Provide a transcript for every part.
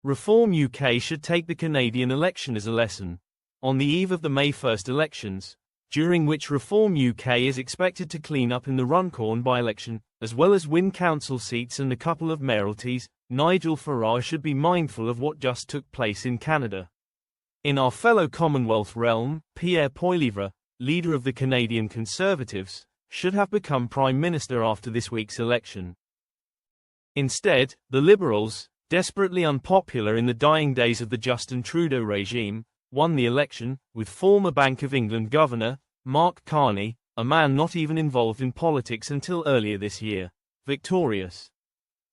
Reform UK should take the Canadian election as a lesson. On the eve of the May 1st elections, during which Reform UK is expected to clean up in the Runcorn by-election, as well as win council seats and a couple of mayoralties, Nigel Farage should be mindful of what just took place in Canada. In our fellow Commonwealth realm, Pierre Poilievre, leader of the Canadian Conservatives, should have become Prime Minister after this week's election. Instead, the Liberals, desperately unpopular in the dying days of the Justin Trudeau regime, won the election, with former Bank of England Governor, Mark Carney, a man not even involved in politics until earlier this year, victorious.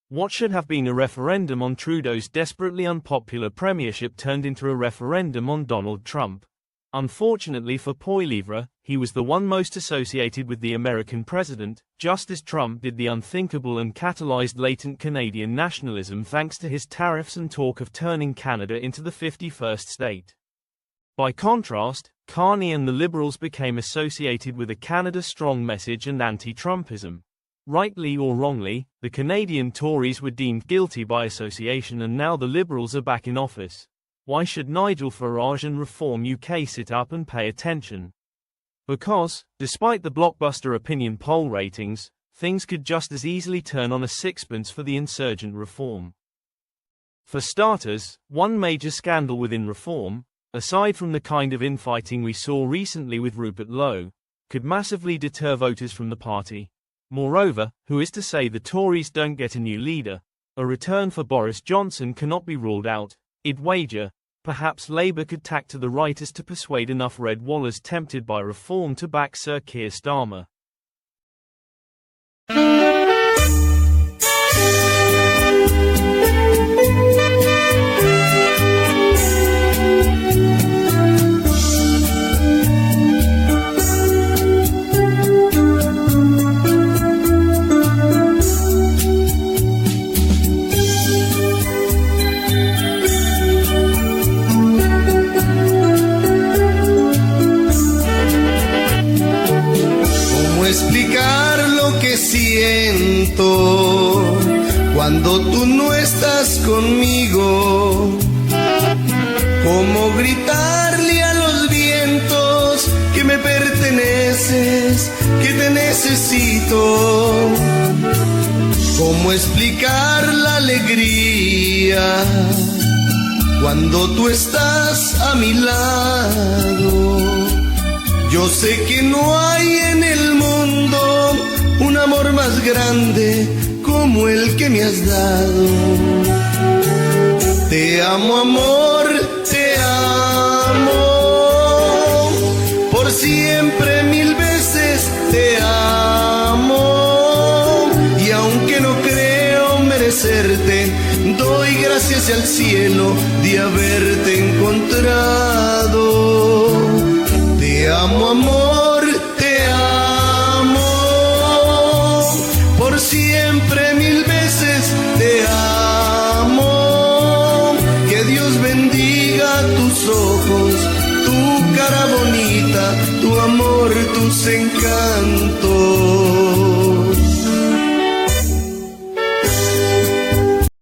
What should have been a referendum on Trudeau's desperately unpopular premiership turned into a referendum on Donald Trump. Unfortunately for Poilievre, he was the one most associated with the American president, just as Trump did the unthinkable and catalyzed latent Canadian nationalism thanks to his tariffs and talk of turning Canada into the 51st state. By contrast, Carney and the Liberals became associated with a Canada-strong message and anti-Trumpism. Rightly or wrongly, the Canadian Tories were deemed guilty by association and now the Liberals are back in office. Why should Nigel Farage and Reform UK sit up and pay attention? Because, despite the blockbuster opinion poll ratings, things could just as easily turn on a sixpence for the insurgent Reform. For starters, one major scandal within Reform, aside from the kind of infighting we saw recently with Rupert Lowe, could massively deter voters from the party. Moreover, who is to say the Tories don't get a new leader? A return for Boris Johnson cannot be ruled out. I'd wager, perhaps Labour could tack to the right as to persuade enough red wallers tempted by Reform to back Sir Keir Starmer. Cuando tú no estás conmigo, cómo gritarle a los vientos que me perteneces, que te necesito, cómo explicar la alegría cuando tú estás a mi lado. Yo sé que no hay en el mundo un amor más grande como el que me has dado. Te amo, amor, te amo, por siempre mil veces te amo. Y aunque no creo merecerte, doy gracias al cielo de haberte encontrado. Te amo, amor, te amo, por siempre mil veces te amo. Que Dios bendiga tus ojos, tu cara bonita, tu amor, tus encantos.